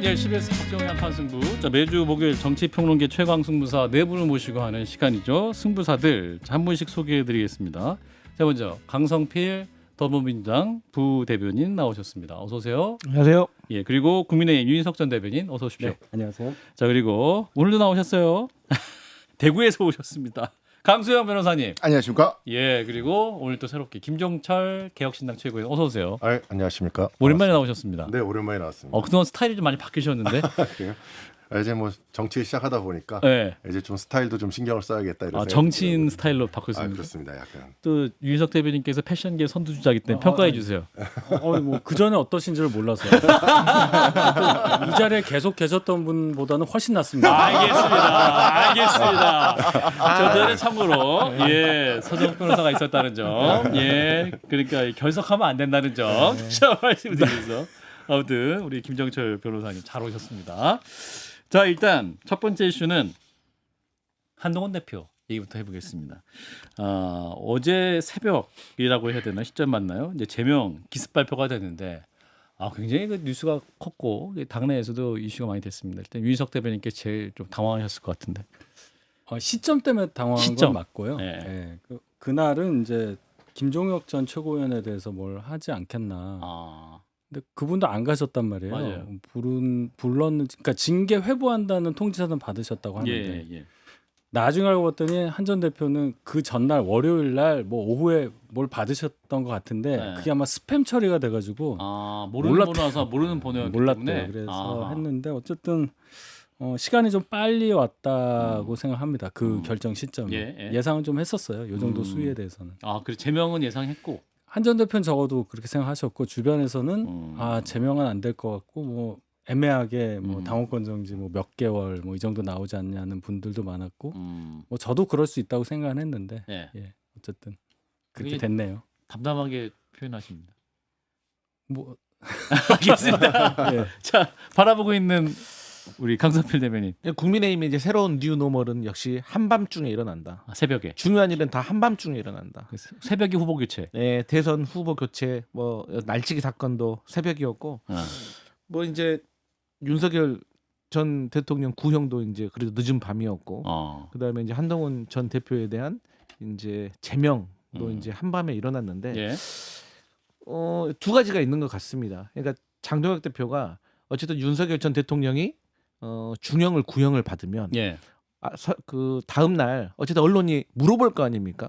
한일 CBS 박정희 한판 승부. 자, 매주 목요일 정치평론계 최강 승부사 네 분을 모시고 하는 시간이죠. 승부사들 한 분씩 소개해드리겠습니다. 자, 먼저 강성필 더불어민주당 부대변인 나오셨습니다. 어서 오세요. 안녕하세요. 예, 그리고 국민의힘 윤희석 전 대변인 어서 오십시오. 네, 안녕하세요. 자, 그리고 오늘도 나오셨어요. 대구에서 오셨습니다. 강수영 변호사님. 안녕하십니까? 예, 그리고 오늘 또 새롭게 김종철 개혁신당 최고위원 어서 오세요. 안녕하십니까? 오랜만에 나오셨습니다. 네, 오랜만에 나왔습니다. 그동안 스타일이 좀 많이 바뀌셨는데. 그래요? 이제 뭐 정치 시작하다 보니까 네. 이제 좀 스타일도 좀 신경을 써야겠다 이런 생각이 정치인 들더라고요. 스타일로 바꿨습니다. 그렇습니다. 약간. 또 윤희석 대변인께서 패션계 선두주자이기 때문에 평가해 주세요. 뭐그 전에 어떠신지를 몰라서요. 이 자리에 계속 계셨던 분보다는 훨씬 낫습니다. 알겠습니다. 저 전에 참고로 서정 변호사가 있었다는 점, 그러니까 결석하면 안 된다는 점, 말씀드리면서 아무튼 우리 김정철 변호사님 잘 오셨습니다. 자, 일단 첫 번째 이슈는 한동훈 대표 얘기부터 해보겠습니다. 어제 새벽이라고 해야 되나 시점 맞나요? 이제 제명 기습 발표가 됐는데 굉장히 그 뉴스가 컸고 당내에서도 이슈가 많이 됐습니다. 일단 윤희석 대변인께 제일 좀 당황하셨을 것 같은데. 시점 때문에 당황한 시점. 건 맞고요. 네. 네. 그날은 이제 김종혁 전 최고위원에 대해서 뭘 하지 않겠나. 근데 그분도 안 가셨단 말이에요. 맞아요. 그러니까 징계 회부한다는 통지서는 받으셨다고 하는데 나중에 알고 봤더니 한 전 대표는 그 전날 월요일 날 뭐 오후에 뭘 받으셨던 것 같은데 그게 아마 스팸 처리가 돼가지고 모르는 번호 와서 모르는 번호였기 몰랐대요. 때문에 그래서 했는데 어쨌든 시간이 좀 빨리 왔다고 생각합니다. 그 결정 시점이 예상은 좀 했었어요. 이 정도 수위에 대해서는. 그래 제명은 예상했고 한 전 대표는 적어도 그렇게 생각하셨고 주변에서는 제명은 안 될 것 같고 뭐 애매하게 뭐 당원권 정지 뭐 몇 개월 뭐 이 정도 나오지 않냐는 분들도 많았고 뭐 저도 그럴 수 있다고 생각은 했는데 어쨌든 그렇게 됐네요. 담담하게 표현하십니다. 뭐 알겠습니다. 자, 바라보고 있는 우리 강성필 대변인. 국민의힘의 이제 새로운 뉴노멀은 역시 한밤중에 일어난다. 새벽에. 중요한 일은 다 한밤중에 일어난다. 새벽에 후보 교체. 네, 대선 후보 교체, 뭐 날치기 사건도 새벽이었고, 뭐 이제 윤석열 전 대통령 구형도 이제 그래도 늦은 밤이었고, 그다음에 이제 한동훈 전 대표에 대한 이제 제명도 이제 한밤에 일어났는데, 두 가지가 있는 것 같습니다. 그러니까 장동혁 대표가 어쨌든 윤석열 전 대통령이 중형을 구형을 받으면 그 다음 날 어쨌든 언론이 물어볼 거 아닙니까?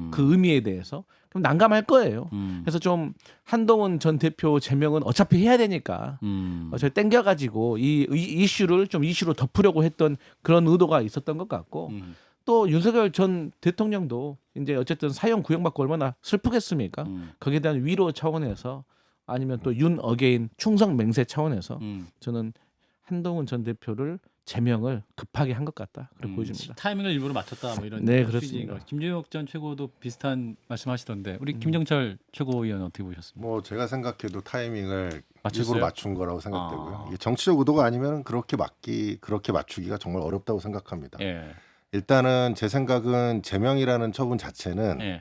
그 의미에 대해서 그럼 난감할 거예요. 그래서 좀 한동훈 전 대표 제명은 어차피 해야 되니까 어차피 땡겨가지고 이 이슈를 좀 이슈로 덮으려고 했던 그런 의도가 있었던 것 같고 또 윤석열 전 대통령도 이제 어쨌든 사형 구형받고 얼마나 슬프겠습니까? 거기에 대한 위로 차원에서 아니면 또 윤 어게인 충성 맹세 차원에서 저는 한동훈 전 대표를 제명을 급하게 한 것 같다. 그렇게 보여집니다. 타이밍을 일부러 맞췄다 뭐 이런. 네, 그렇습니다. 김종혁 전 최고도 비슷한 말씀하시던데 우리 김정철 최고위원 어떻게 보셨습니까? 뭐 제가 생각해도 타이밍을 맞췄어요? 일부러 맞춘 거라고 생각되고요. 이게 정치적 의도가 아니면 그렇게 맞추기가 정말 어렵다고 생각합니다. 일단은 제 생각은 제명이라는 처분 자체는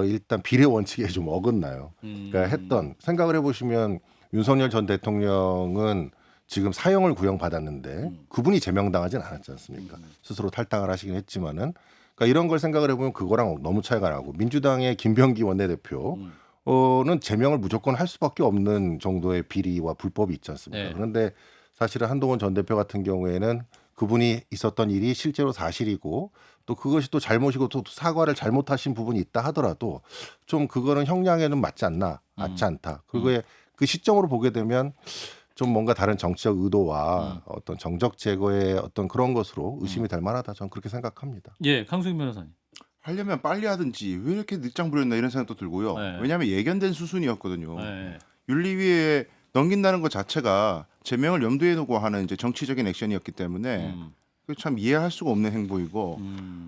일단 비례 원칙에 좀 어긋나요. 그러니까 했던 생각을 해보시면 윤석열 전 대통령은 지금 사형을 구형받았는데 그분이 제명당하진 않았지 않습니까? 스스로 탈당을 하시긴 했지만은 그러니까 이런 걸 생각을 해보면 그거랑 너무 차이가 나고 민주당의 김병기 원내대표는 제명을 무조건 할 수밖에 없는 정도의 비리와 불법이 있지 않습니까? 그런데 사실은 한동훈 전 대표 같은 경우에는 그분이 있었던 일이 실제로 사실이고 또 그것이 또 잘못이고 또 사과를 잘못하신 부분이 있다 하더라도 좀 그거는 형량에는 맞지 않다. 그거에 그 시점으로 보게 되면 좀 뭔가 다른 정치적 의도와 어떤 정적 제거의 어떤 그런 것으로 의심이 될 만하다. 저는 그렇게 생각합니다. 강수영 변호사님. 하려면 빨리 하든지 왜 이렇게 늦장 부렸나 이런 생각도 들고요. 왜냐하면 예견된 수순이었거든요. 윤리위에 넘긴다는 것 자체가 제명을 염두에 두고 하는 이제 정치적인 액션이었기 때문에 참 이해할 수가 없는 행보이고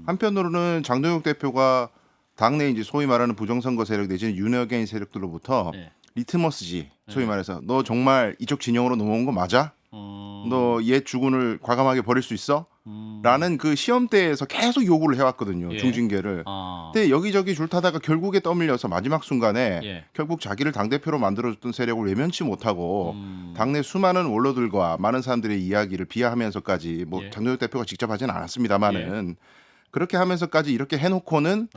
한편으로는 장동혁 대표가 당내 이제 소위 말하는 부정선거 세력 내지는 윤어게인 세력들로부터 리트머스지 소위 말해서 너 정말 이쪽 진영으로 넘어온 거 맞아? 너 얘 주군을 과감하게 버릴 수 있어? 라는 그 시험대에서 계속 요구를 해왔거든요. 예. 중징계를. 근데 여기저기 줄타다가 결국에 떠밀려서 마지막 순간에 예. 결국 자기를 당대표로 만들어줬던 세력을 외면치 못하고 당내 수많은 원로들과 많은 사람들의 이야기를 비하하면서까지 뭐 예. 장동혁 대표가 직접 하지는 않았습니다만은 그렇게 하면서까지 이렇게 해놓고는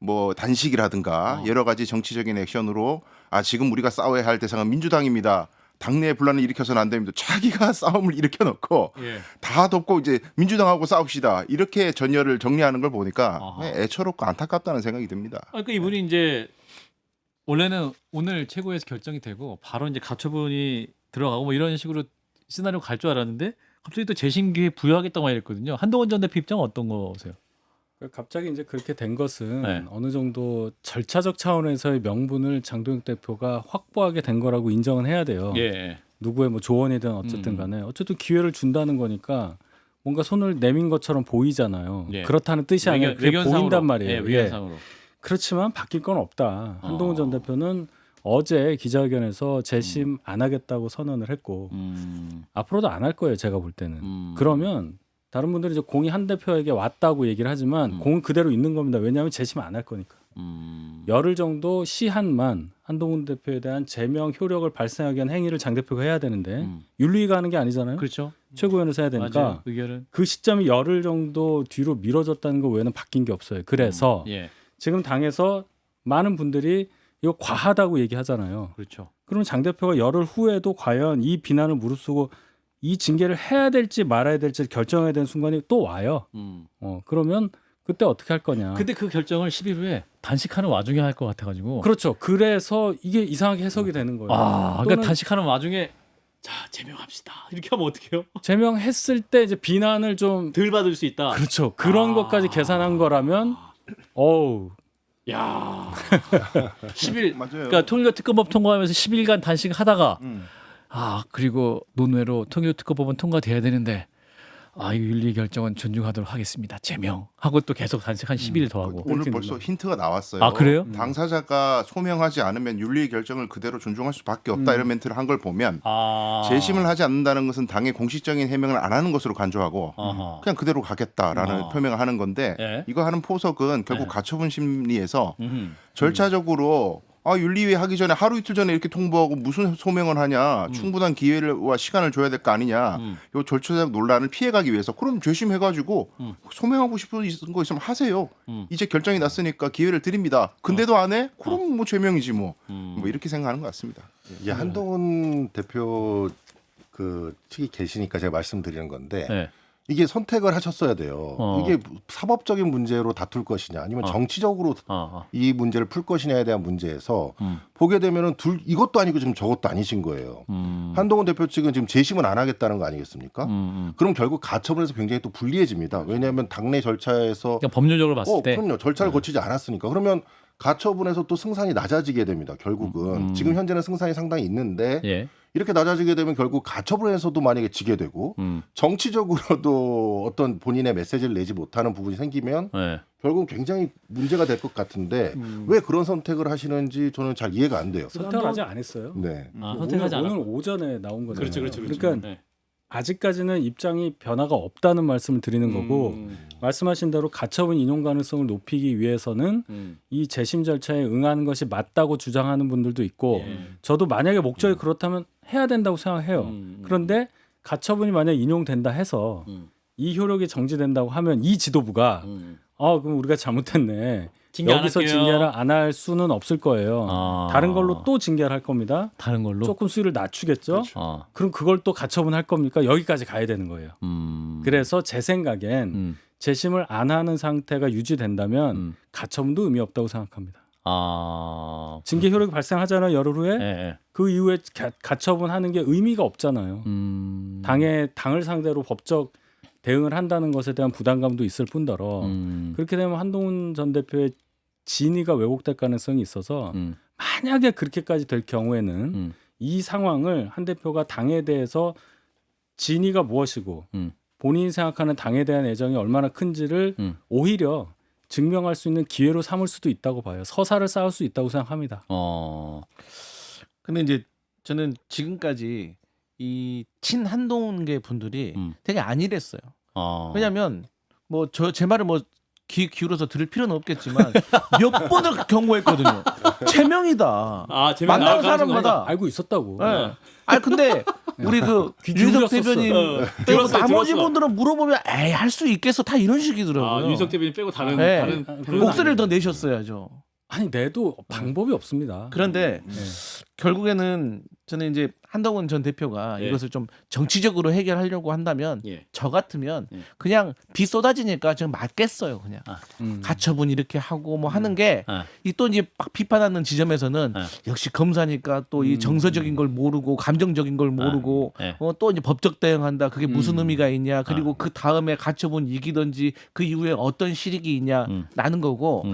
뭐 단식이라든가 여러 가지 정치적인 액션으로 지금 우리가 싸워야 할 대상은 민주당입니다. 당내 분란을 일으켜서는 안 됩니다. 자기가 싸움을 일으켜놓고 예. 다 덮고 이제 민주당하고 싸웁시다. 이렇게 전열을 정리하는 걸 보니까 애처롭고 안타깝다는 생각이 듭니다. 그러니까 이분이 이제 원래는 오늘 최고위에서 결정이 되고 바로 이제 가처분이 들어가고 뭐 이런 식으로 시나리오 갈 줄 알았는데 갑자기 또 재심 기회 부여하겠다고 했거든요. 한동훈 전 대표 입장은 어떤 거세요? 갑자기 이제 그렇게 된 것은 네. 어느 정도 절차적 차원에서의 명분을 장동혁 대표가 확보하게 된 거라고 인정은 해야 돼요. 예. 누구의 뭐 조언이든 어쨌든 간에 어쨌든 기회를 준다는 거니까 뭔가 손을 내민 것처럼 보이잖아요. 예. 그렇다는 뜻이 아니라 그게 보인단 말이에요. 예, 외견상으로. 그렇지만 바뀔 건 없다. 한동훈 전 대표는 어제 기자회견에서 재심 안 하겠다고 선언을 했고 앞으로도 안 할 거예요. 제가 볼 때는. 그러면 다른 분들이 이제 공이 한 대표에게 왔다고 얘기를 하지만 공은 그대로 있는 겁니다. 왜냐하면 재심 안 할 거니까. 열흘 정도 시한만 한동훈 대표에 대한 제명 효력을 발생하게 한 행위를 장 대표가 해야 되는데 윤리위가 하는 게 아니잖아요. 그렇죠. 최고위원회에서 해야 되니까 맞아요. 의결은. 그 시점이 열흘 정도 뒤로 미뤄졌다는 거 외에는 바뀐 게 없어요. 그래서 예. 지금 당에서 많은 분들이 이거 과하다고 얘기하잖아요. 그렇죠. 그러면 장 대표가 열흘 후에도 과연 이 비난을 무릅쓰고 이 징계를 해야 될지 말아야 될지 결정해야 되는 순간이 또 와요. 그러면 그때 어떻게 할 거냐. 근데 그 결정을 10일 후에 단식하는 와중에 할 것 같아가지고. 그렇죠. 그래서 이게 이상하게 해석이 되는 거예요. 그러니까 또는 단식하는 와중에 자 제명합시다. 이렇게 하면 어떡해요? 제명했을 때 이제 비난을 좀 덜 받을 수 있다. 그렇죠. 그런 것까지 계산한 거라면 어우. 야 10일. 맞아요. 그러니까 통일교특검법 통과하면서 10일간 단식하다가 그리고 논외로 통일교특검법은 통과돼야 되는데 이 윤리 결정은 존중하도록 하겠습니다. 제명하고 또 계속 단식 한 10일 더 하고. 오늘 벌써 힌트가 나왔어요. 그래요? 당사자가 소명하지 않으면 윤리 결정을 그대로 존중할 수밖에 없다 이런 멘트를 한 걸 보면 재심을 하지 않는다는 것은 당의 공식적인 해명을 안 하는 것으로 간주하고 그냥 그대로 가겠다라는 표명을 하는 건데 예. 이거 하는 포석은 결국 가처분 심리에서 절차적으로 윤리위 하기 전에 하루 이틀 전에 이렇게 통보하고 무슨 소명을 하냐 충분한 기회와 시간을 줘야 될 거 아니냐 요 절차적 논란을 피해가기 위해서 그럼 재심해가지고 소명하고 싶은 거 있으면 하세요. 이제 결정이 났으니까 기회를 드립니다. 근데도 안 해? 그럼 뭐 제명이지 뭐 이렇게 생각하는 것 같습니다. 예, 한동훈 대표 그 측이 계시니까 제가 말씀드리는 건데 네. 이게 선택을 하셨어야 돼요. 이게 사법적인 문제로 다툴 것이냐 아니면 정치적으로 이 문제를 풀 것이냐에 대한 문제에서 보게 되면은 이것도 아니고 지금 저것도 아니신 거예요. 한동훈 대표 측은 지금 재심은 안 하겠다는 거 아니겠습니까? 그럼 결국 가처분에서 굉장히 또 불리해집니다. 왜냐하면 당내 절차에서 그러니까 법률적으로 봤을 때 그럼요. 절차를 거치지 않았으니까. 그러면 가처분에서 또 승산이 낮아지게 됩니다. 결국은 지금 현재는 승산이 상당히 있는데 예. 이렇게 낮아지게 되면 결국 가처분에서도 만약에 지게 되고 정치적으로도 어떤 본인의 메시지를 내지 못하는 부분이 생기면 네. 결국 굉장히 문제가 될 것 같은데 왜 그런 선택을 하시는지 저는 잘 이해가 안 돼요. 선택을 아직 안 했어요. 네. 선택하지 오늘 않았고. 오전에 나온 거잖아요. 그렇죠. 그러니까 네. 아직까지는 입장이 변화가 없다는 말씀을 드리는 거고 말씀하신 대로 가처분 인용 가능성을 높이기 위해서는 이 재심 절차에 응하는 것이 맞다고 주장하는 분들도 있고 저도 만약에 목적이 그렇다면 해야 된다고 생각해요. 그런데 가처분이 만약 인용된다 해서 이 효력이 정지된다고 하면 이 지도부가 그럼 우리가 잘못했네. 여기서 징계를 안 할 수는 없을 거예요. 다른 걸로 또 징계를 할 겁니다. 다른 걸로 조금 수위를 낮추겠죠. 그렇죠. 그럼 그걸 또 가처분할 겁니까? 여기까지 가야 되는 거예요. 그래서 제 생각엔 재심을 안 하는 상태가 유지된다면 가처분도 의미 없다고 생각합니다. 징계 효력이 발생하잖아요. 열흘 후에. 네. 그 이후에 가처분하는 게 의미가 없잖아요. 당을 상대로 법적 대응을 한다는 것에 대한 부담감도 있을 뿐더러 그렇게 되면 한동훈 전 대표의 진위가 왜곡될 가능성이 있어서 만약에 그렇게까지 될 경우에는 이 상황을 한 대표가 당에 대해서 진위가 무엇이고 본인이 생각하는 당에 대한 애정이 얼마나 큰지를 오히려 증명할 수 있는 기회로 삼을 수도 있다고 봐요. 서사를 쌓을 수 있다고 생각합니다. 근데 이제 저는 지금까지 이 친한동훈계 분들이 되게 안일했어요. 왜냐하면 뭐 제 말을 뭐 귀 기울여서 들을 필요는 없겠지만 몇 번을 경고했거든요. 제명이다. 제명 만나는 사람마다 알고 있었다고. 네. 아니 근데 우리 그 윤석 대변인 빼고 들었어요, 나머지 들었어. 분들은 물어보면 에이 할 수 있겠어 다 이런 식이더라고요. 윤석 대변인 빼고 다른 네. 다른 목소리를 더 내셨어야죠. 아니 내도 방법이 없습니다. 그런데 네. 결국에는 저는 이제 한동훈 전 대표가 이것을 좀 정치적으로 해결하려고 한다면 저 같으면 그냥 비 쏟아지니까 좀 맞겠어요. 그냥 가처분 이렇게 하고 뭐 하는 게 이 또 이제 막 비판하는 지점에서는 역시 검사니까 또 이 정서적인 걸 모르고 감정적인 걸 모르고 또 이제 법적 대응한다. 그게 무슨 의미가 있냐. 그리고 그 다음에 가처분 이기든지 그 이후에 어떤 실익이 있냐 라는 거고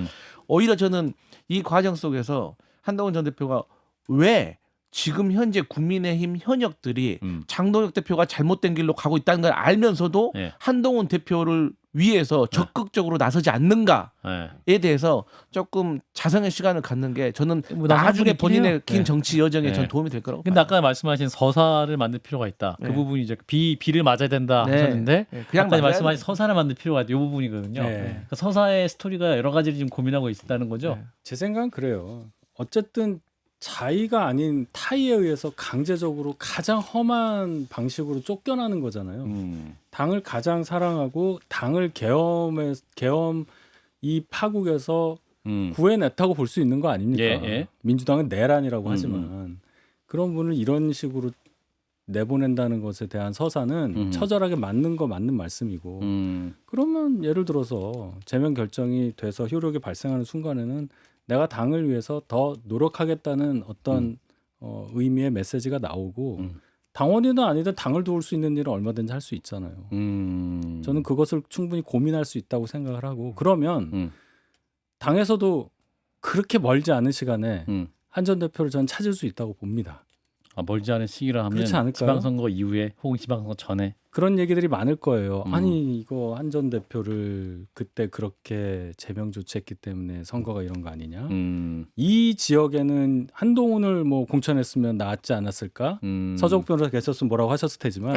오히려 저는 이 과정 속에서 한동훈 전 대표가 왜 지금 현재 국민의힘 현역들이 장동혁 대표가 잘못된 길로 가고 있다는 걸 알면서도 한동훈 대표를 위해서 적극적으로 나서지 않는가에 대해서 조금 자성의 시간을 갖는 게 저는 나중에 본인의 긴 정치 여정에 전 도움이 될 거라고. 근데 아까 말씀하신 서사를 만들 필요가 있다. 그 부분이 이제 비를 맞아야 된다 하셨는데 그냥 아까 말씀하신 서사를 만들 필요가 있다. 이 부분이거든요. 그러니까 서사의 스토리가 여러 가지를 지금 고민하고 있다는 거죠. 제 생각은 그래요. 어쨌든 자의가 아닌 타의에 의해서 강제적으로 가장 험한 방식으로 쫓겨나는 거잖아요. 당을 가장 사랑하고 당을 계엄 이 파국에서 구해냈다고 볼 수 있는 거 아닙니까? 민주당은 내란이라고 하지만 그런 분을 이런 식으로 내보낸다는 것에 대한 서사는 처절하게 맞는 말씀이고 그러면 예를 들어서 제명 결정이 돼서 효력이 발생하는 순간에는 내가 당을 위해서 더 노력하겠다는 어떤 의미의 메시지가 나오고 당원이든 아니든 당을 도울 수 있는 일은 얼마든지 할 수 있잖아요. 저는 그것을 충분히 고민할 수 있다고 생각을 하고 그러면 당에서도 그렇게 멀지 않은 시간에 한 전 대표를 저는 찾을 수 있다고 봅니다. 멀지 않은 시기라 하면 그렇지 않을까요? 지방선거 이후에 혹은 지방선거 전에 그런 얘기들이 많을 거예요. 아니 이거 한 전 대표를 그때 그렇게 제명 조치했기 때문에 선거가 이런 거 아니냐? 이 지역에는 한동훈을 뭐 공천했으면 나았지 않았을까? 서정욱 변호사 계셨으면 뭐라고 하셨을 테지만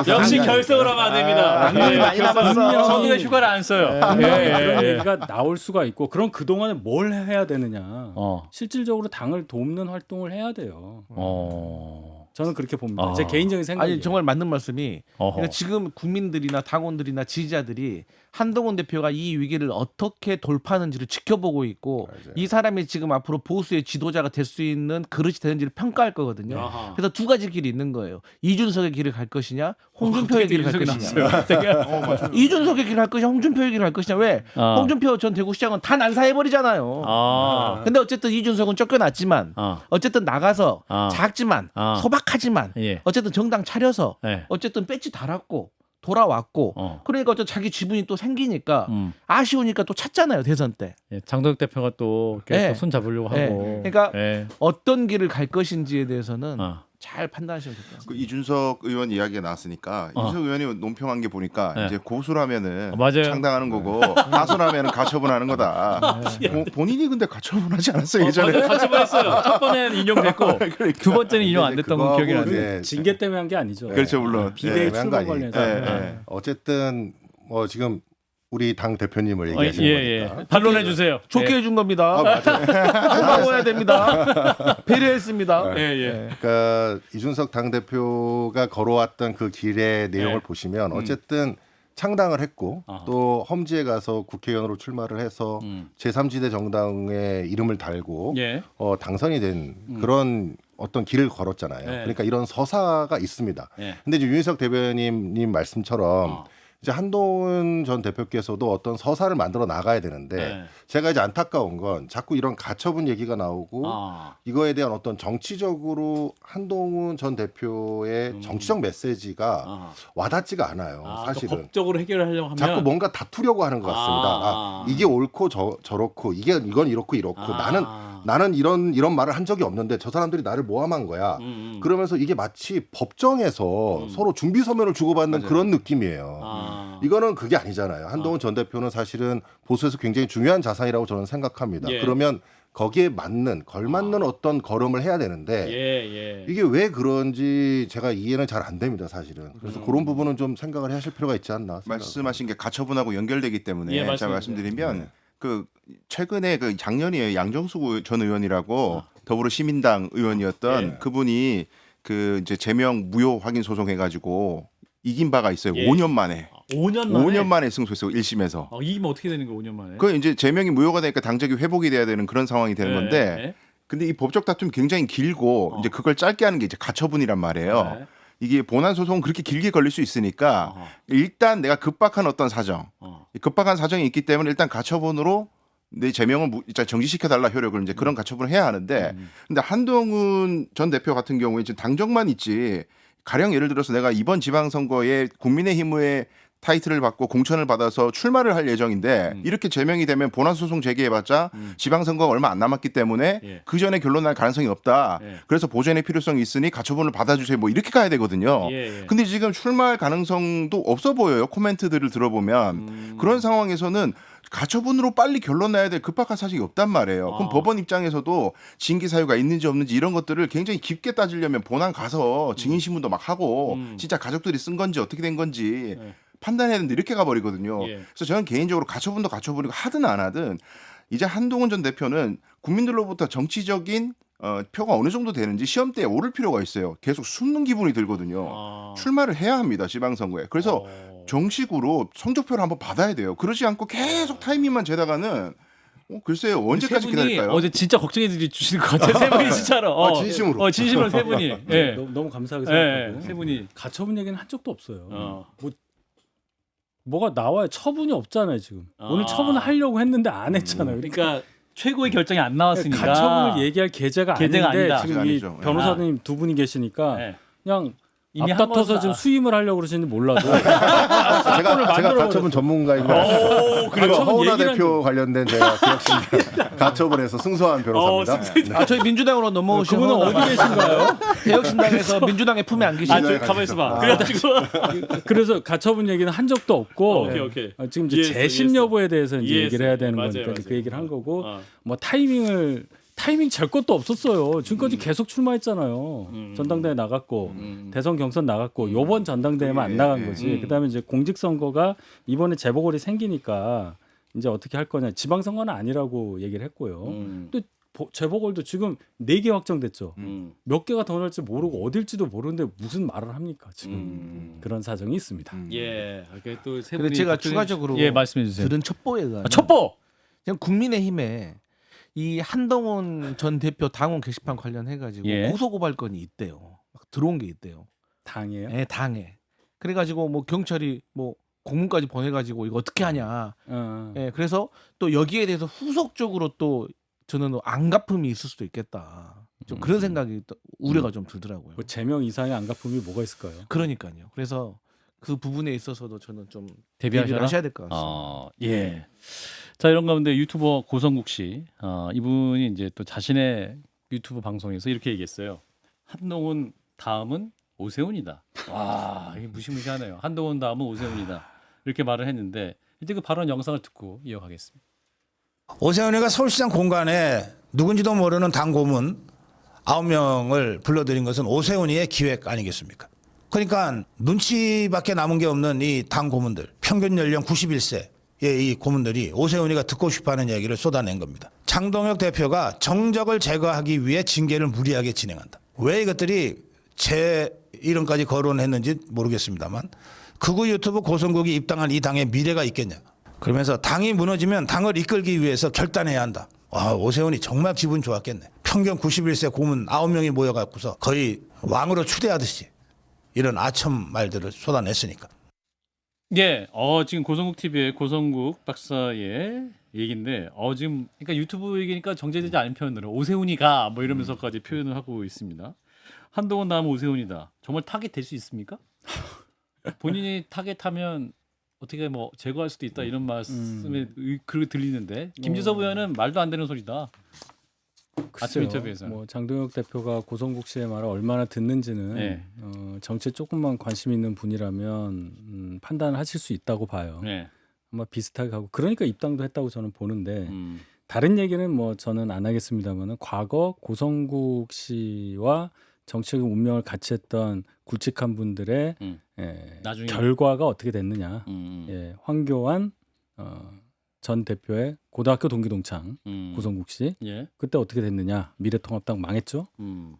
역시 결석을 하면 안 됩니다. 많이 남았어. 저도 휴가를 안 써요. 그런 얘기가 나올 수가 있고 그럼 그 동안에 뭘 해야 되느냐? 실질적으로 당을 돕는 활동을 해야 돼요. 저는 그렇게 봅니다. 제 개인적인 생각이에요. 아니 정말 맞는 말씀이 그러니까 지금 국민들이나 당원들이나 지지자들이 한동훈 대표가 이 위기를 어떻게 돌파하는지를 지켜보고 있고 이 사람이 지금 앞으로 보수의 지도자가 될 수 있는 그릇이 되는지를 평가할 거거든요. 그래서 두 가지 길이 있는 거예요. 이준석의 길을 갈 것이냐 홍준표의 길을 갈 것이냐. 이준석의 길을 갈 것이냐 홍준표의 길을 갈 것이냐. 왜? 홍준표 전 대구시장은 다 난사해버리잖아요. 근데 어쨌든 이준석은 쫓겨났지만 어쨌든 나가서 작지만 소박하지만 어쨌든 정당 차려서 어쨌든 배지 달았고 돌아왔고 그러니까 어쨌든 자기 지분이 또 생기니까 아쉬우니까 또 찾잖아요 대선 때. 장동혁 대표가 또 계속 손 잡으려고 하고. 그러니까 어떤 길을 갈 것인지에 대해서는 잘 판단하셔야 될 것 같습니다. 그 이준석 의원 이야기가 나왔으니까 이준석 의원이 논평한 게 보니까 이제 고소라면은 창당하는 거고 하소라면은 가처분하는 거다. 본인이 근데 가처분하지 않았어요 예전에? 가처분했어요. 첫 번에는 인용됐고 두 번째는 인용 안 됐던 건 기억이 나네요. 징계 때문에 한 게 아니죠. 그렇죠 물론. 비대위 출마 관련해서. 어쨌든 뭐 지금 우리 당 대표님을 얘기하시는 거니까 반론해 주세요. 좋게 해준 겁니다. 고마워야 됩니다. 배려했습니다. 그러니까 이준석 당 대표가 걸어왔던 그 길의 내용을 보시면 어쨌든 창당을 했고 또 험지에 가서 국회의원으로 출마를 해서 제3지대 정당에 이름을 달고 당선이 된 그런 어떤 길을 걸었잖아요. 그러니까 이런 서사가 있습니다. 근데 이제 윤희석 대변인님 말씀처럼 이제 한동훈 전 대표께서도 어떤 서사를 만들어 나가야 되는데 제가 이제 안타까운 건 자꾸 이런 가처분 얘기가 나오고 이거에 대한 어떤 정치적으로 한동훈 전 대표의 정치적 메시지가 와닿지가 않아요. 사실은 법적으로 해결하려고 하면 자꾸 뭔가 다투려고 하는 것 같습니다. 이게 옳고 저렇고 이건 이렇고 나는 이런 말을 한 적이 없는데 저 사람들이 나를 모함한 거야. 그러면서 이게 마치 법정에서 서로 준비 서면을 주고받는 그런 느낌이에요. 이거는 그게 아니잖아요. 한동훈 전 대표는 사실은 보수에서 굉장히 중요한 자산이라고 저는 생각합니다. 그러면 거기에 맞는 걸맞는 어떤 걸음을 해야 되는데 이게 왜 그런지 제가 이해는 잘 안 됩니다, 사실은. 그래서 그런 부분은 좀 생각을 하실 필요가 있지 않나. 말씀하신 게 가처분하고 연결되기 때문에 제가 말씀드리면 그 최근에 그 작년이에요. 양정수 전 의원이라고 더불어시민당 의원이었던 그분이 그 이제 제명 무효 확인 소송 해가지고 이긴 바가 있어요. 5년 만에. 5년 만에 승소했어요. 1심에서. 이기면 어떻게 되는 거예요? 5년 만에? 그 이제 제명이 무효가 되니까 당적이 회복이 돼야 되는 그런 상황이 되는 건데, 근데 이 법적 다툼이 굉장히 길고 이제 그걸 짧게 하는 게 이제 가처분이란 말이에요. 이게 본안 소송은 그렇게 길게 걸릴 수 있으니까 일단 내가 급박한 어떤 사정, 급박한 사정이 있기 때문에 일단 가처분으로 내 제명을 정지시켜 달라 효력을 이제 그런 가처분을 해야 하는데, 근데 한동훈 전 대표 같은 경우에 지금 당적만 있지. 가령 예를 들어서 내가 이번 지방선거에 국민의힘의 타이틀을 받고 공천을 받아서 출마를 할 예정인데 이렇게 제명이 되면 본안소송 제기해봤자 지방선거가 얼마 안 남았기 때문에 그 전에 결론 날 가능성이 없다. 그래서 보전의 필요성이 있으니 가처분을 받아주세요. 뭐 이렇게 가야 되거든요. 근데 지금 출마할 가능성도 없어 보여요. 코멘트들을 들어보면. 그런 상황에서는 가처분으로 빨리 결론 나야 될 급박한 사정이 없단 말이에요. 그럼 법원 입장에서도 징계 사유가 있는지 없는지 이런 것들을 굉장히 깊게 따지려면 본안 가서 증인 신문도 막 하고 진짜 가족들이 쓴 건지 어떻게 된 건지 판단해야 되는데 이렇게 가버리거든요. 그래서 저는 개인적으로 가처분도 가처분이고 하든 안 하든 이제 한동훈 전 대표는 국민들로부터 정치적인 표가 어느 정도 되는지 시험대에 오를 필요가 있어요. 계속 숨는 기분이 들거든요. 출마를 해야 합니다. 지방선거에. 그래서 정식으로 성적표를 한번 받아야 돼요. 그러지 않고 계속 타이밍만 재다가는 글쎄요. 언제까지 기다릴까요? 어제 진짜 걱정해 주시는 것 같아요. 세 분이 진짜로. 진심으로. 진심으로 세 분이. 너무 감사하게 생각하고 세 분이 가처분 얘기는 한 적도 없어요. 뭐가 나와요. 처분이 없잖아요 지금. 오늘 처분을 하려고 했는데 안 했잖아요. 그러니까 최고의 결정이 안 나왔으니까 가처분을 얘기할 계제가 아닌데 아니다. 지금 이 변호사님 두 분이 계시니까 그냥 이미 앞다퉈서 지금 수임을 하려고 그러시는지 몰라도 제가 가처분 전문가이고 그리고 허은하 대표 관련된 제가 개혁신당 가처분에서 승소한 변호사입니다. 저희 민주당으로 넘어오신 그분은 어디 계신가요? 개혁신당에서 민주당의 품에 안 계시죠? 저 가만 있어봐. 그래가지고 그래서 가처분 얘기는 한 적도 없고 오케이. 지금 이제 재심 여부에 대해서 이제 얘기를 해야 되는 거니까 맞아요. 그 얘기를 한 거고 뭐 타이밍 잴 것도 없었어요. 지금까지 계속 출마했잖아요. 전당대회 나갔고 대선 경선 나갔고 요번 전당대회만 안 나간 거지. 그다음에 이제 공직선거가 이번에 재보궐이 생기니까 이제 어떻게 할 거냐. 지방선거는 아니라고 얘기를 했고요. 또 재보궐도 지금 4개 확정됐죠. 몇 개가 더 날지 모르고 어딜지도 모르는데 무슨 말을 합니까 지금. 그런 사정이 있습니다. 또 세 근데 분이 제가 추가적으로 말씀해 주세요. 들은 첩보에 의하면 첩보. 그냥 국민의힘에 이 한동훈 전 대표 당원 게시판 관련해가지고 고소고발건이 있대요. 막 들어온 게 있대요. 당이에요? 네, 당에. 그래가지고 뭐 경찰이 뭐 공문까지 보내가지고 이거 어떻게 하냐. 그래서 또 여기에 대해서 후속적으로 또 저는 안갚음이 있을 수도 있겠다. 좀 그런 생각이 또 우려가 좀 들더라고요. 뭐 제명 이상의 안갚음이 뭐가 있을까요? 그러니까요. 그래서 그 부분에 있어서도 저는 좀 대비하셔라? 하셔야 될 것 같습니다. 자, 이런 가운데 유튜버 고성국 씨, 이분이 이제 또 자신의 유튜브 방송에서 이렇게 얘기했어요. 한동훈 다음은 오세훈이다. 와, 이게 무시무시하네요. 한동훈 다음은 오세훈이다. 이렇게 말을 했는데 이제 그 발언 영상을 듣고 이어가겠습니다. 오세훈이가 서울시장 공간에 누군지도 모르는 당 고문 9명을 불러들인 것은 오세훈이의 기획 아니겠습니까? 그러니까 눈치밖에 남은 게 없는 이 당 고문들, 평균 연령 91세. 이 고문들이 오세훈이가 듣고 싶어하는 얘기를 쏟아낸 겁니다. 장동혁 대표가 정적을 제거하기 위해 징계를 무리하게 진행한다. 왜 이것들이 제 이름까지 거론했는지 모르겠습니다만 극우 유튜브 고성국이 입당한 이 당의 미래가 있겠냐. 그러면서 당이 무너지면 당을 이끌기 위해서 결단해야 한다. 오세훈이 정말 기분 좋았겠네. 평균 91세 고문 9명이 모여갖고서 거의 왕으로 추대하듯이 이런 아첨 말들을 쏟아냈으니까. 지금 고성국 TV의 고성국 박사의 얘기인데, 지금 그러니까 유튜브 얘기니까 정제되지 않은 표현으로 오세훈이가 뭐 이러면서까지 표현을 하고 있습니다. 한동훈 다음 오세훈이다. 정말 타겟 될 수 있습니까? 본인이 타겟하면 어떻게 뭐 제거할 수도 있다 이런 말씀에 그렇게 들리는데 김지섭 의원은 말도 안 되는 소리다. 아침 인터뷰에서 뭐 장동혁 대표가 고성국 씨의 말을 얼마나 듣는지는 정치에 조금만 관심 있는 분이라면 판단을 하실 수 있다고 봐요. 아마 비슷하게 하고 그러니까 입당도 했다고 저는 보는데 다른 얘기는 뭐 저는 안 하겠습니다만은 과거 고성국 씨와 정치적 운명을 같이 했던 굵직한 분들의 나중에 결과가 어떻게 됐느냐. 예, 황교안 전 대표의 고등학교 동기 동창 고성국 씨 예. 그때 어떻게 됐느냐. 미래통합당 망했죠.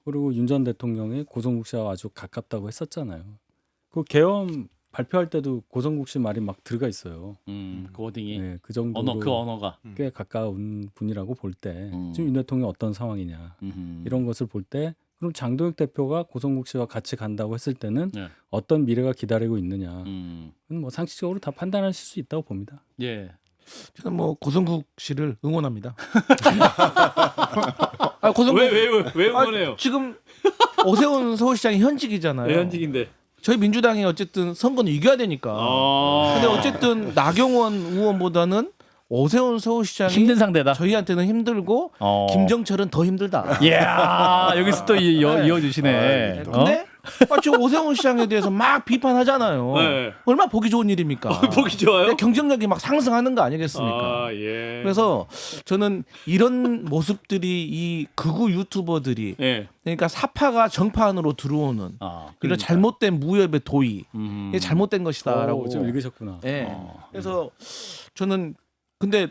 그리고 윤 전 대통령이 고성국 씨와 아주 가깝다고 했었잖아요. 그 계엄 발표할 때도 고성국 씨 말이 막 들어가 있어요. 그 워딩이 네, 그 정도로 그 언어가 꽤 가까운 분이라고 볼 때 지금 윤 대통령이 어떤 상황이냐 이런 것을 볼 때 그럼 장동혁 대표가 고성국 씨와 같이 간다고 했을 때는 예. 어떤 미래가 기다리고 있느냐 그건 뭐 상식적으로 다 판단하실 수 있다고 봅니다. 예. 저는 뭐 고성국 씨를 응원합니다. 아, 고성국 왜 응원해요? 지금 오세훈 서울시장이 현직이잖아요. 왜 현직인데? 저희 민주당이 어쨌든 선거는 이겨야 되니까. 근데 어쨌든 나경원 의원보다는 오세훈 서울시장이 힘든 상대다. 저희한테는 힘들고 김정철은 더 힘들다. 이야, 여기서 또 이어주시네. 근데 지금 오세훈 시장에 대해서 막 비판하잖아요. 네. 얼마나 보기 좋은 일입니까? 보기 좋아요? 경쟁력이 막 상승하는 거 아니겠습니까? 예. 그래서 저는 이런 모습들이 이 극우 유튜버들이 예. 그러니까 사파가 정파안으로 들어오는 이런 그러니까. 잘못된 무협의 도의 이게 잘못된 것이다라고 좀 읽으셨구나. 예. 그래서 저는 근데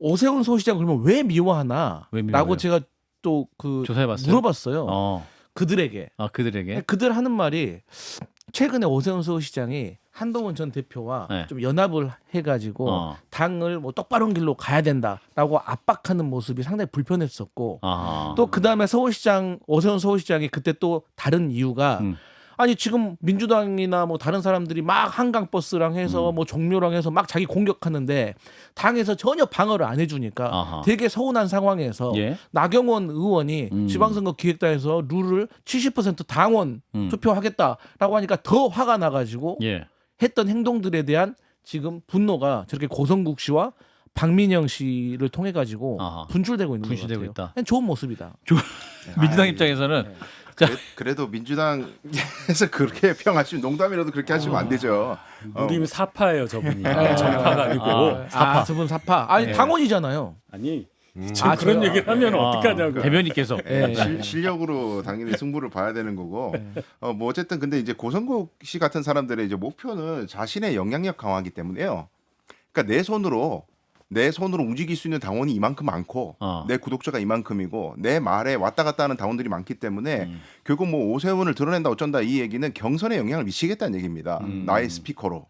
오세훈 서울시장 그러면 왜 미워하나? 왜 미워해요? 라고 제가 또 그 조사해봤어요? 물어봤어요. 그들에게. 그들에게. 그들 하는 말이 최근에 오세훈 서울시장이 한동훈 전 대표와 네. 좀 연합을 해가지고 당을 뭐 똑바른 길로 가야 된다라고 압박하는 모습이 상당히 불편했었고 또 그 다음에 오세훈 서울시장이 그때 또 다른 이유가 아니 지금 민주당이나 뭐 다른 사람들이 막 한강버스랑 해서 뭐 종묘랑 해서 막 자기 공격하는데 당에서 전혀 방어를 안 해주니까 되게 서운한 상황에서 예. 나경원 의원이 지방선거 기획단에서 룰을 70% 당원 투표하겠다라고 하니까 더 화가 나가지고 예. 했던 행동들에 대한 지금 분노가 저렇게 고성국 씨와 박민영 씨를 통해 가지고 분출되고 있는 것 같아요. 있다. 좋은 모습이다. 민주당 입장에서는 그래도 민주당에서 그렇게 평하시면 농담이라도 그렇게 하시면 안 되죠. 누림 사파예요 저분이. 정파가 아니고. 사파. 저분 사파. 아니 당원이잖아요. 아니 지금 그런 얘기를 하면 어떡하냐고. 대변인께서 실력으로 당연히 승부를 봐야 되는 거고. 뭐 어쨌든 근데 이제 고성국 씨 같은 사람들의 이제 목표는 자신의 영향력 강화하기 때문에요. 그러니까 내 손으로 움직일 수 있는 당원이 이만큼 많고 내 구독자가 이만큼이고 내 말에 왔다 갔다 하는 당원들이 많기 때문에 결국 뭐 오세훈을 드러낸다 어쩐다 이 얘기는 경선에 영향을 미치겠다는 얘기입니다. 나의 스피커로.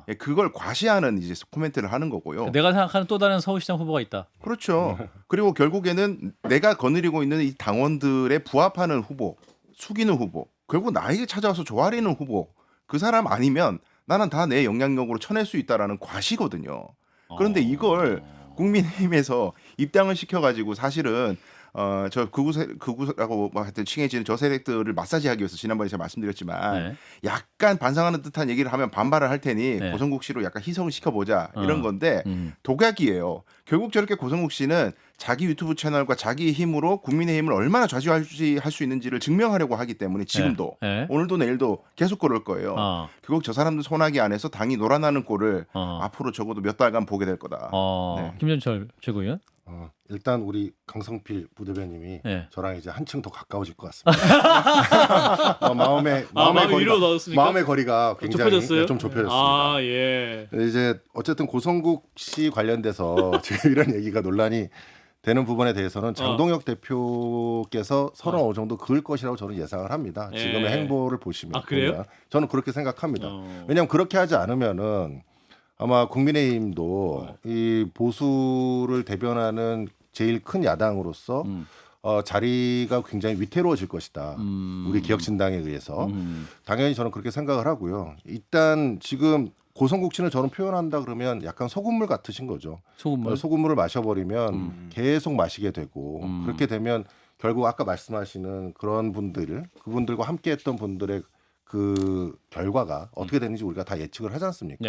예, 그걸 과시하는 이제 코멘트를 하는 거고요. 내가 생각하는 또 다른 서울시장 후보가 있다. 그렇죠. 그리고 결국에는 내가 거느리고 있는 이 당원들의 부합하는 후보, 숙이는 후보, 결국 나에게 찾아와서 조아리는 후보, 그 사람 아니면 나는 다 내 영향력으로 쳐낼 수 있다라는 과시거든요. 그런데 이걸 국민의힘에서 입당을 시켜가지고 사실은 저 극우라고 하여튼 칭해지는 저 세력들을 마사지하기 위해서 지난번에 제가 말씀드렸지만 약간 반성하는 듯한 얘기를 하면 반발을 할 테니 고성국 씨로 약간 희석을 시켜보자 이런 건데 독약이에요. 결국 저렇게 고성국 씨는 자기 유튜브 채널과 자기의 힘으로 국민의힘을 얼마나 좌지우지할 수 있는지를 증명하려고 하기 때문에 지금도 오늘도 내일도 계속 그럴 거예요. 결국 저 사람들 손아귀 안에서 당이 놀아나는 꼴을 앞으로 적어도 몇 달간 보게 될 거다. 네. 김전철 최고위원. 일단 우리 강성필 부대변님이 저랑 이제 한층 더 가까워질 것 같습니다. 마음의 거리가 굉장히 좀 좁혀졌습니다. 예. 이제 어쨌든 고성국 씨 관련돼서 지금 이런 얘기가 논란이 되는 부분에 대해서는 장동혁 대표께서 선을 어느 정도 그을 것이라고 저는 예상을 합니다. 지금의 행보를 보시면. 그래요? 저는 그렇게 생각합니다. 왜냐하면 그렇게 하지 않으면은 아마 국민의힘도 이 보수를 대변하는 제일 큰 야당으로서 자리가 굉장히 위태로워질 것이다. 우리 기혁신당에 의해서. 당연히 저는 그렇게 생각을 하고요. 일단 지금 고성국 씨는 저는 표현한다 그러면 약간 소금물 같으신 거죠. 소금물을 마셔버리면 계속 마시게 되고 그렇게 되면 결국 아까 말씀하시는 그런 그분들과 함께했던 분들의 그 결과가 어떻게 되는지 우리가 다 예측을 하지 않습니까?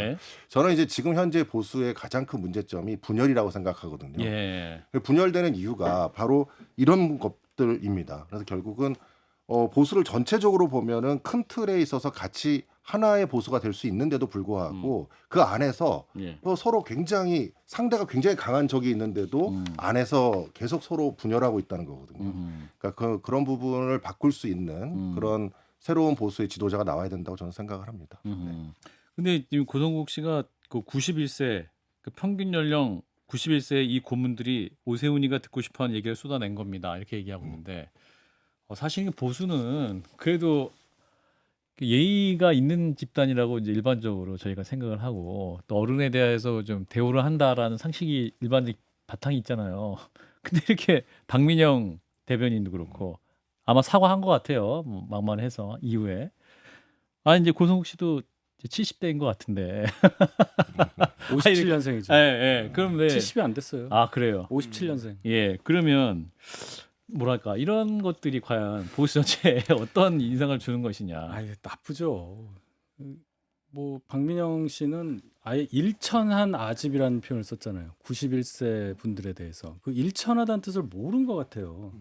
저는 이제 지금 현재 보수의 가장 큰 문제점이 분열이라고 생각하거든요. 분열되는 이유가 바로 이런 것들입니다. 그래서 결국은 보수를 전체적으로 보면은 큰 틀에 있어서 같이 하나의 보수가 될 수 있는데도 불구하고 그 안에서 예. 또 서로 굉장히 상대가 굉장히 강한 적이 있는데도 안에서 계속 서로 분열하고 있다는 거거든요. 그러니까 그런 부분을 바꿀 수 있는 그런 새로운 보수의 지도자가 나와야 된다고 저는 생각을 합니다. 네. 근데 지금 고성국 씨가 그 91세 그 평균 연령 91세 이 고문들이 오세훈이가 듣고 싶어하는 얘기를 쏟아낸 겁니다. 이렇게 얘기하고 있는데 사실 보수는 그래도 예의가 있는 집단이라고 이제 일반적으로 저희가 생각을 하고 또 어른에 대해서 좀 대우를 한다라는 상식이 일반적 바탕이 있잖아요. 근데 이렇게 박민영 대변인도 그렇고 아마 사과한 것 같아요. 뭐 막말해서 이후에 이제 고성국 씨도 70대인 것 같은데 57년생이죠. 예. 그럼 네. 70이 안 됐어요. 그래요. 57년생. 예. 그러면 뭐랄까 이런 것들이 과연 보수 전체에 어떤 인상을 주는 것이냐. 나쁘죠. 뭐 박민영 씨는 아예 일천한 아집이라는 표현을 썼잖아요. 91세 분들에 대해서 그 일천하다는 뜻을 모른 것 같아요.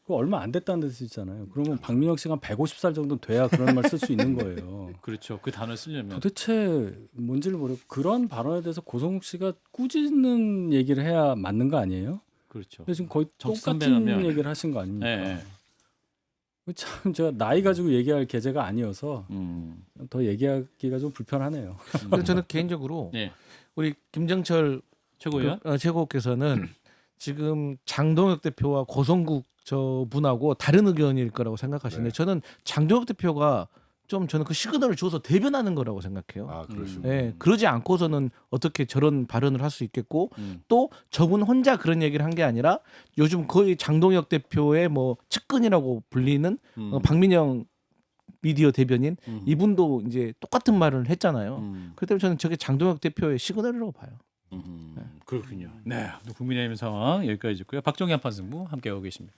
그 얼마 안 됐다는 뜻이잖아요. 그러면 박민영 씨가 한 150살 정도 돼야 그런 말 쓸 수 있는 거예요. 그렇죠. 그 단어 쓰려면 도대체 뭔지를 모르고 그런 발언에 대해서 고성국 씨가 꾸짖는 얘기를 해야 맞는 거 아니에요? 그렇죠. 근데 지금 거의 정치 똑같은 선배라면. 얘기를 하신 거 아닙니까? 예. 참 제가 나이 가지고 얘기할 계제가 아니어서 더 얘기하기가 좀 불편하네요. 그래서 저는 개인적으로 예. 우리 김정철 최고위원? 최고께서는 지금 장동혁 대표와 고성국 저 분하고 다른 의견일 거라고 생각하시는데 네. 저는 장동혁 대표가 좀 저는 그 시그널을 줘서 대변하는 거라고 생각해요. 그러시군요. 예, 그러지 않고서는 어떻게 저런 발언을 할 수 있겠고 또 저분 혼자 그런 얘기를 한 게 아니라 요즘 거의 장동혁 대표의 뭐 측근이라고 불리는 박민영 미디어 대변인 이분도 이제 똑같은 말을 했잖아요. 그렇기 때문에 저는 저게 장동혁 대표의 시그널이라고 봐요. 그렇군요. 네. 국민의힘 상황 여기까지 듣고요. 박종현 판승부 함께하고 계십니다.